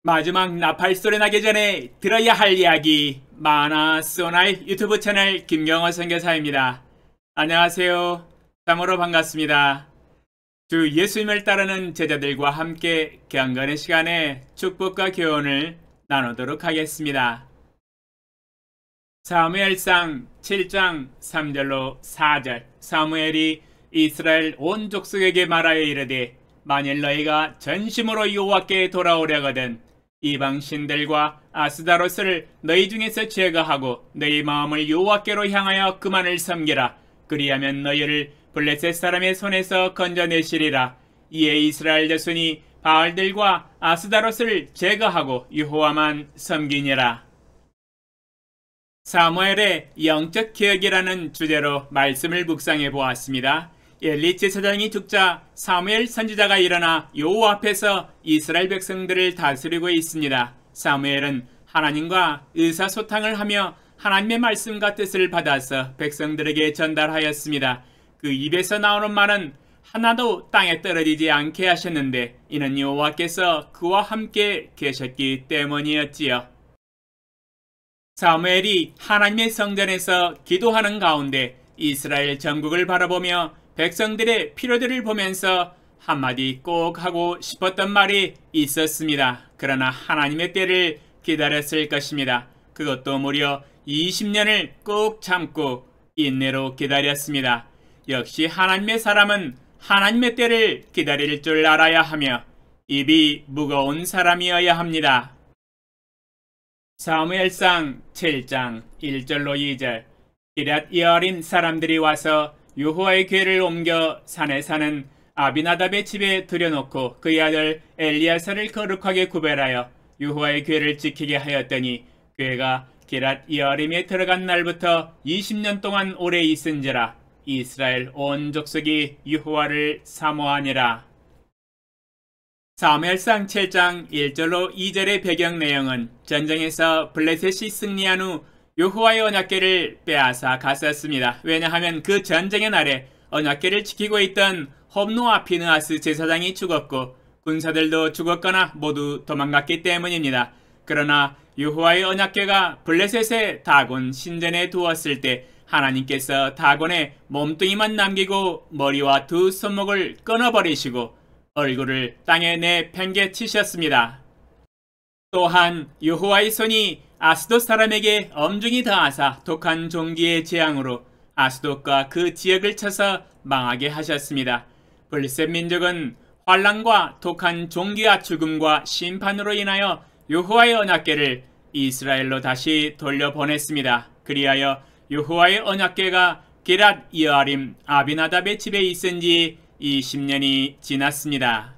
마지막 나팔 소리 나기 전에 들어야 할 이야기 마나소나의 유튜브 채널 김경호 선교사입니다. 안녕하세요. 참으로 반갑습니다. 주 예수님을 따르는 제자들과 함께 경건의 시간에 축복과 교훈을 나누도록 하겠습니다. 사무엘상 7장 3절로 4절 사무엘이 이스라엘 온 족속에게 말하여 이르되 만일 너희가 전심으로 여호와께 돌아오려거든 이방 신들과 아스다롯을 너희 중에서 제거하고 너희 마음을 여호와께로 향하여 그만을 섬기라. 그리하면 너희를 블레셋 사람의 손에서 건져내시리라. 이에 이스라엘 자손이 바알들과 아스다롯을 제거하고 여호와만 섬기니라. 사무엘의 영적 개혁이라는 주제로 말씀을 묵상해 보았습니다. 엘리 제사장이 죽자 사무엘 선지자가 일어나 여호와 앞에서 이스라엘 백성들을 다스리고 있습니다. 사무엘은 하나님과 의사소통을 하며 하나님의 말씀과 뜻을 받아서 백성들에게 전달하였습니다. 그 입에서 나오는 말은 하나도 땅에 떨어지지 않게 하셨는데 이는 여호와께서 그와 함께 계셨기 때문이었지요. 사무엘이 하나님의 성전에서 기도하는 가운데 이스라엘 전국을 바라보며 백성들의 필요들을 보면서 한마디 꼭 하고 싶었던 말이 있었습니다. 그러나 하나님의 때를 기다렸을 것입니다. 그것도 무려 20년을 꼭 참고 인내로 기다렸습니다. 역시 하나님의 사람은 하나님의 때를 기다릴 줄 알아야 하며 입이 무거운 사람이어야 합니다. 사무엘상 7장 1절로 2절 기럇 여아림 사람들이 와서 여호와의 궤를 옮겨 산에 사는 아비나답의 집에 들여놓고 그의 아들 엘리야사를 거룩하게 구별하여 여호와의 궤를 지키게 하였더니 궤가 기럇 여아림에 들어간 날부터 20년 동안 오래 있은지라. 이스라엘 온 족속이 여호와를 사모하니라. 사무엘상 7장 1절로 2절의 배경 내용은 전쟁에서 블레셋이 승리한 후 여호와의 언약궤를 빼앗아 갔었습니다. 왜냐하면 그 전쟁의 날에 언약궤를 지키고 있던 홉노와 비느하스 제사장이 죽었고 군사들도 죽었거나 모두 도망갔기 때문입니다. 그러나 여호와의 언약궤가 블레셋의 다곤 신전에 두었을 때 하나님께서 다곤의 몸뚱이만 남기고 머리와 두 손목을 끊어버리시고 얼굴을 땅에 내팽개치셨습니다. 또한 여호와의 손이 아스돗 사람에게 엄중히 더하사 독한 종기의 재앙으로 아스돗과 그 지역을 쳐서 망하게 하셨습니다. 블레셋 민족은 환난과 독한 종기와 죽음과 심판으로 인하여 여호와의 언약궤를 이스라엘로 다시 돌려보냈습니다. 그리하여 여호와의 언약궤가 기럇 여아림 아비나답의 집에 있은 지 20년이 지났습니다.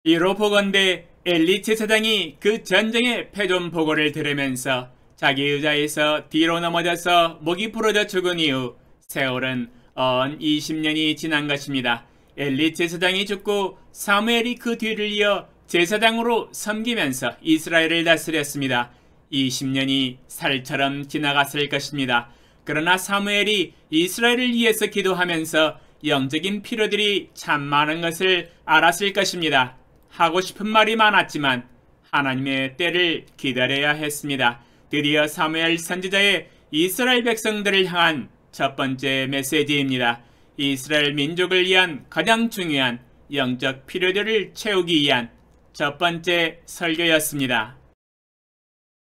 이로 보건대 엘리 제사장이 그 전쟁의 패전 보고를 들으면서 자기 의자에서 뒤로 넘어져서 목이 부러져 죽은 이후 세월은 20년이 지난 것입니다. 엘리 제사장이 죽고 사무엘이 그 뒤를 이어 제사장으로 섬기면서 이스라엘을 다스렸습니다. 20년이 살처럼 지나갔을 것입니다. 그러나 사무엘이 이스라엘을 위해서 기도하면서 영적인 필요들이 참 많은 것을 알았을 것입니다. 하고 싶은 말이 많았지만 하나님의 때를 기다려야 했습니다. 드디어 사무엘 선지자의 이스라엘 백성들을 향한 첫 번째 메시지입니다. 이스라엘 민족을 위한 가장 중요한 영적 필요들을 채우기 위한 첫 번째 설교였습니다.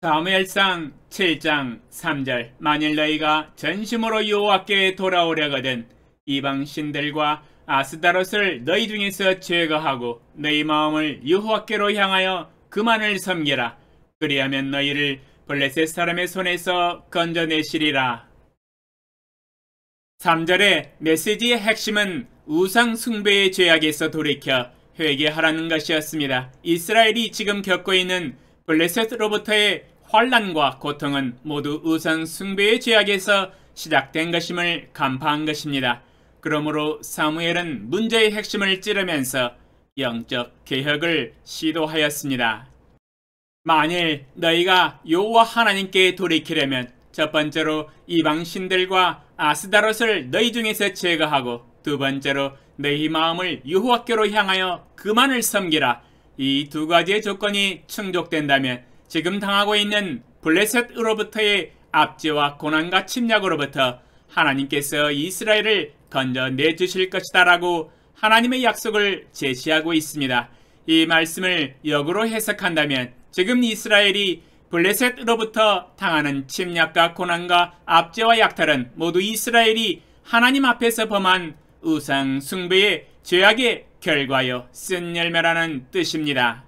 사무엘상 7장 3절 만일 너희가 전심으로 여호와께 돌아오려거든 이방 신들과 아스다롯을 너희 중에서 제거하고 너희 마음을 여호와께로 향하여 그만을 섬기라. 그리하면 너희를 블레셋 사람의 손에서 건져내시리라. 3절의 메시지의 핵심은 우상 숭배의 죄악에서 돌이켜 회개하라는 것이었습니다. 이스라엘이 지금 겪고 있는 블레셋으로부터의 환난과 고통은 모두 우상 숭배의 죄악에서 시작된 것임을 간파한 것입니다. 그러므로 사무엘은 문제의 핵심을 찌르면서 영적 개혁을 시도하였습니다. 만일 너희가 여호와 하나님께 돌이키려면 첫 번째로 이방 신들과 아스다롯을 너희 중에서 제거하고 두 번째로 너희 마음을 여호와께로 향하여 그만을 섬기라. 이 두 가지의 조건이 충족된다면 지금 당하고 있는 블레셋으로부터의 압제와 고난과 침략으로부터 하나님께서 이스라엘을 건져내 주실 것이다 라고 하나님의 약속을 제시하고 있습니다. 이 말씀을 역으로 해석한다면 지금 이스라엘이 블레셋으로부터 당하는 침략과 고난과 압제와 약탈은 모두 이스라엘이 하나님 앞에서 범한 우상 숭배의 죄악의 결과요 쓴 열매라는 뜻입니다.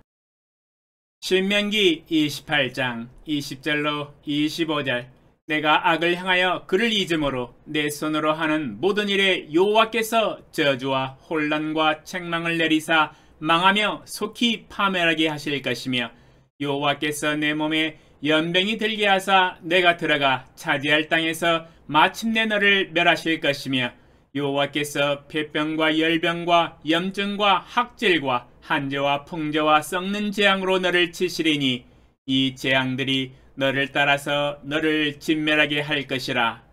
신명기 28장 20절로 25절 내가 악을 향하여 그를 잊음으로 내 손으로 하는 모든 일에 여호와께서 저주와 혼란과 책망을 내리사 망하며 속히 파멸하게 하실 것이며 여호와께서 내 몸에 연병이 들게 하사 내가 들어가 차지할 땅에서 마침내 너를 멸하실 것이며 여호와께서 폐병과 열병과 염증과 학질과 한저와 풍저와 썩는 재앙으로 너를 치시리니 이 재앙들이 너를 따라서 너를 진멸하게 할 것이라.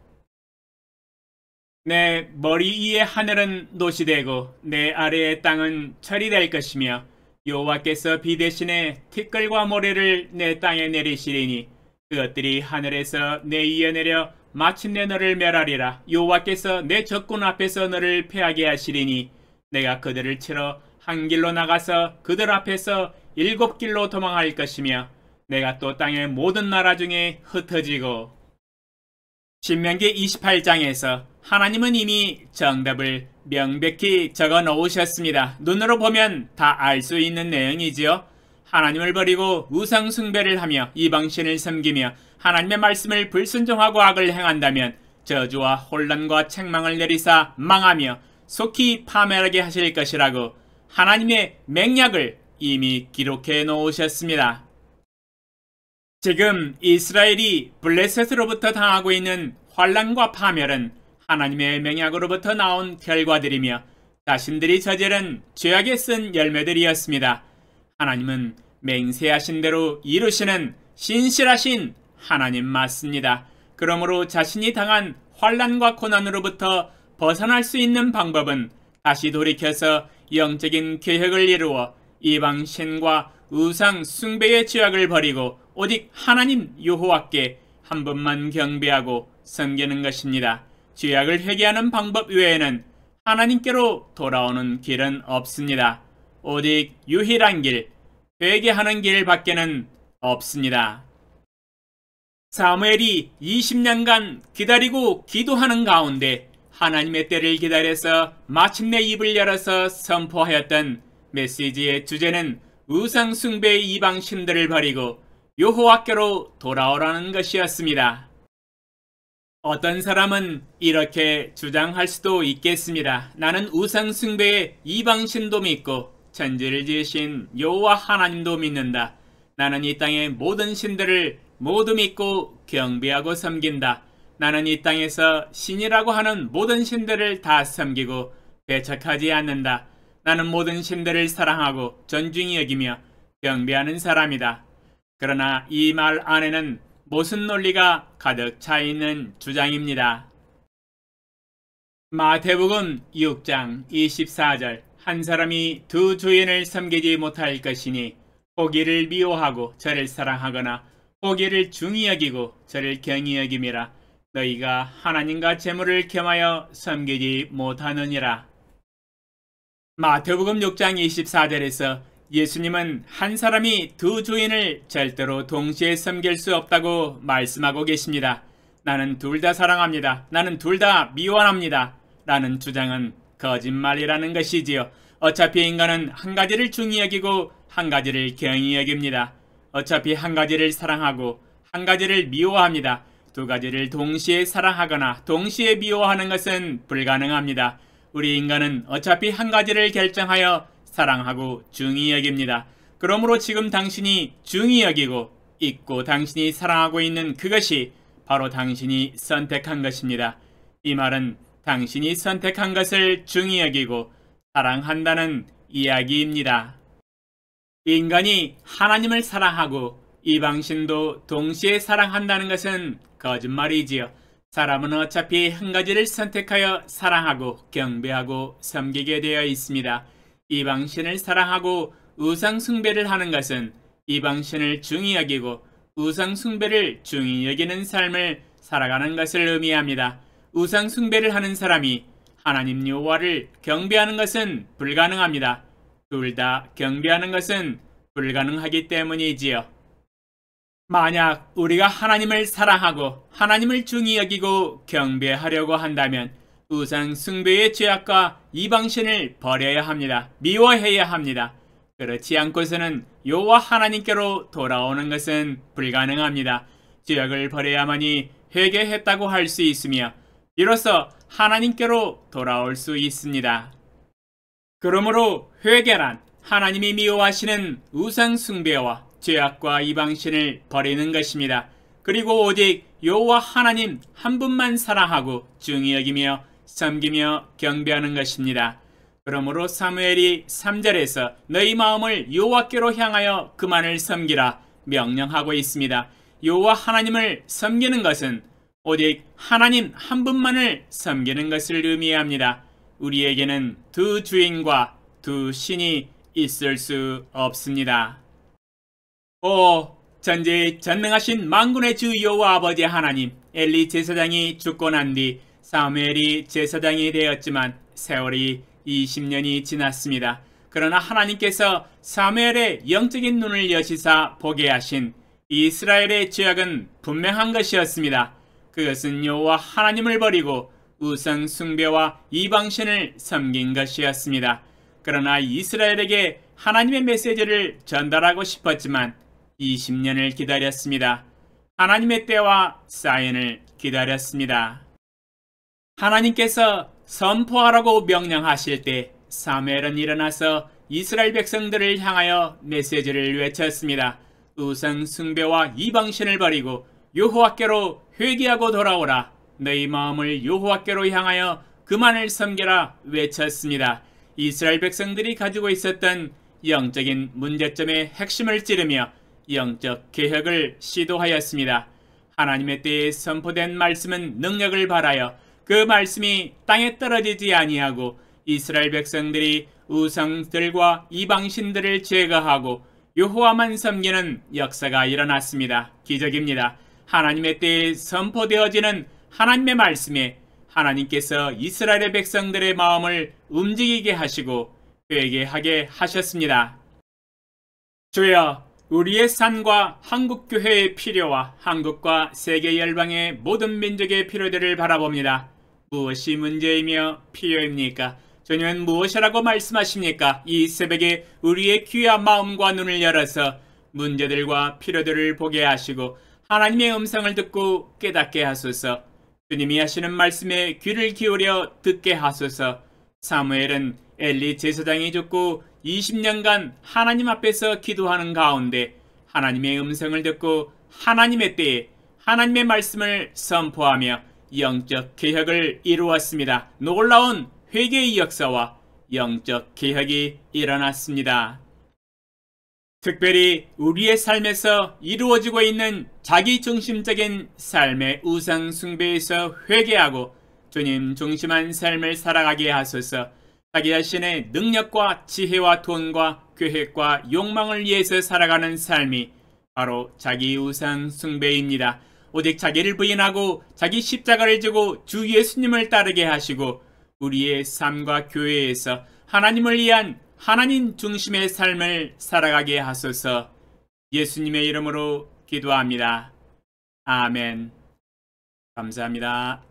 내 머리 위의 하늘은 노시 되고 내 아래의 땅은 철이 될 것이며 여호와께서 비 대신에 티끌과 모래를 내 땅에 내리시리니 그것들이 하늘에서 내 위에 내려 마침내 너를 멸하리라. 여호와께서 내 적군 앞에서 너를 패하게 하시리니 내가 그들을 치러 한 길로 나가서 그들 앞에서 7길로 도망할 것이며 내가 또 땅의 모든 나라 중에 흩어지고. 신명기 28장에서 하나님은 이미 정답을 명백히 적어 놓으셨습니다. 눈으로 보면 다 알 수 있는 내용이지요. 하나님을 버리고 우상 숭배를 하며 이방신을 섬기며 하나님의 말씀을 불순종하고 악을 행한다면 저주와 혼란과 책망을 내리사 망하며 속히 파멸하게 하실 것이라고 하나님의 맹약을 이미 기록해 놓으셨습니다. 지금 이스라엘이 블레셋으로부터 당하고 있는 환난과 파멸은 하나님의 맹약으로부터 나온 결과들이며 자신들이 저지른 죄악에 쓴 열매들이었습니다. 하나님은 맹세하신 대로 이루시는 신실하신 하나님 맞습니다. 그러므로 자신이 당한 환난과 고난으로부터 벗어날 수 있는 방법은 다시 돌이켜서 영적인 계획을 이루어 이방 신과 우상 숭배의 죄악을 버리고 오직 하나님 여호와께 한 분만 경배하고 섬기는 것입니다. 죄악을 회개하는 방법 외에는 하나님께로 돌아오는 길은 없습니다. 오직 유일한 길, 회개하는 길밖에는 없습니다. 사무엘이 20년간 기다리고 기도하는 가운데 하나님의 때를 기다려서 마침내 입을 열어서 선포하였던 메시지의 주제는 우상 숭배의 이방 신들을 버리고 여호와께로 돌아오라는 것이었습니다. 어떤 사람은 이렇게 주장할 수도 있겠습니다. 나는 우상 숭배의 이방 신도 믿고 천지를 지으신 여호와 하나님도 믿는다. 나는 이 땅의 모든 신들을 모두 믿고 경배하고 섬긴다. 나는 이 땅에서 신이라고 하는 모든 신들을 다 섬기고 배척하지 않는다. 나는 모든 신들을 사랑하고 존중히 여기며 경배하는 사람이다. 그러나 이 말 안에는 모순 논리가 가득 차 있는 주장입니다. 마태복음 6장 24절 한 사람이 두 주인을 섬기지 못할 것이니 보기를 미워하고 저를 사랑하거나 보기를 중히 여기고 저를 경히 여김이라. 너희가 하나님과 재물을 겸하여 섬기지 못하느니라. 마태복음 6장 24절에서 예수님은 한 사람이 두 주인을 절대로 동시에 섬길 수 없다고 말씀하고 계십니다. 나는 둘 다 사랑합니다. 나는 둘 다 미워합니다. 라는 주장은 거짓말이라는 것이지요. 어차피 인간은 한 가지를 중히 여기고 한 가지를 경히 여깁니다. 어차피 한 가지를 사랑하고 한 가지를 미워합니다. 두 가지를 동시에 사랑하거나 동시에 미워하는 것은 불가능합니다. 우리 인간은 어차피 한 가지를 결정하여 사랑하고 중히 여깁니다. 그러므로 지금 당신이 중히 여기고 있고 당신이 사랑하고 있는 그것이 바로 당신이 선택한 것입니다. 이 말은 당신이 선택한 것을 중히 여기고 사랑한다는 이야기입니다. 인간이 하나님을 사랑하고 이방신도 동시에 사랑한다는 것은 거짓말이지요. 사람은 어차피 한 가지를 선택하여 사랑하고 경배하고 섬기게 되어 있습니다. 이방신을 사랑하고 우상 숭배를 하는 것은 이방신을 중히 여기고 우상 숭배를 중히 여기는 삶을 살아가는 것을 의미합니다. 우상 숭배를 하는 사람이 하나님 여호와를 경배하는 것은 불가능합니다. 둘 다 경배하는 것은 불가능하기 때문이지요. 만약 우리가 하나님을 사랑하고 하나님을 중히 여기고 경배하려고 한다면 우상 숭배의 죄악과 이방신을 버려야 합니다. 미워해야 합니다. 그렇지 않고서는 여호와 하나님께로 돌아오는 것은 불가능합니다. 죄악을 버려야만이 회개했다고 할 수 있으며 이로써 하나님께로 돌아올 수 있습니다. 그러므로 회개란 하나님이 미워하시는 우상 숭배와 죄악과 이방신을 버리는 것입니다. 그리고 오직 여호와 하나님 한 분만 사랑하고 중히 여기며 섬기며 경배하는 것입니다. 그러므로 사무엘이 3절에서 너희 마음을 여호와께로 향하여 그만을 섬기라 명령하고 있습니다. 여호와 하나님을 섬기는 것은 오직 하나님 한 분만을 섬기는 것을 의미합니다. 우리에게는 두 주인과 두 신이 있을 수 없습니다. 오 전지의 전능하신 만군의 주 여호와 아버지 하나님, 엘리 제사장이 죽고 난 뒤 사무엘이 제사장이 되었지만 세월이 20년이 지났습니다. 그러나 하나님께서 사무엘의 영적인 눈을 여시사 보게 하신 이스라엘의 죄악은 분명한 것이었습니다. 그것은 여호와 하나님을 버리고 우상 숭배와 이방신을 섬긴 것이었습니다. 그러나 이스라엘에게 하나님의 메시지를 전달하고 싶었지만 20년을 기다렸습니다. 하나님의 때와 사인을 기다렸습니다. 하나님께서 선포하라고 명령하실 때 사무엘은 일어나서 이스라엘 백성들을 향하여 메시지를 외쳤습니다. 우상 숭배와 이방신을 버리고 여호와께로 회개하고 돌아오라. 너희 마음을 여호와께로 향하여 그만을 섬기라 외쳤습니다. 이스라엘 백성들이 가지고 있었던 영적인 문제점의 핵심을 찌르며 영적 개혁을 시도하였습니다. 하나님의 때에 선포된 말씀은 능력을 발하여 그 말씀이 땅에 떨어지지 아니하고 이스라엘 백성들이 우상들과 이방신들을 제거하고 여호와만 섬기는 역사가 일어났습니다. 기적입니다. 하나님의 때에 선포되어지는 하나님의 말씀에 하나님께서 이스라엘의 백성들의 마음을 움직이게 하시고 회개하게 하셨습니다. 주여, 우리의 산과 한국교회의 필요와 한국과 세계 열방의 모든 민족의 필요들을 바라봅니다. 무엇이 문제이며 필요입니까? 주님은 무엇이라고 말씀하십니까? 이 새벽에 우리의 귀와 마음과 눈을 열어서 문제들과 필요들을 보게 하시고 하나님의 음성을 듣고 깨닫게 하소서. 주님이 하시는 말씀에 귀를 기울여 듣게 하소서. 사무엘은 엘리 제사장이 죽고 20년간 하나님 앞에서 기도하는 가운데 하나님의 음성을 듣고 하나님의 때에 하나님의 말씀을 선포하며 영적 개혁을 이루었습니다. 놀라운 회개의 역사와 영적 개혁이 일어났습니다. 특별히 우리의 삶에서 이루어지고 있는 자기중심적인 삶의 우상 숭배에서 회개하고 주님 중심한 삶을 살아가게 하소서. 자기 자신의 능력과 지혜와 돈과 계획과 욕망을 위해서 살아가는 삶이 바로 자기 우상 숭배입니다. 오직 자기를 부인하고 자기 십자가를 지고 주 예수님을 따르게 하시고 우리의 삶과 교회에서 하나님을 위한 하나님 중심의 삶을 살아가게 하소서. 예수님의 이름으로 기도합니다. 아멘. 감사합니다.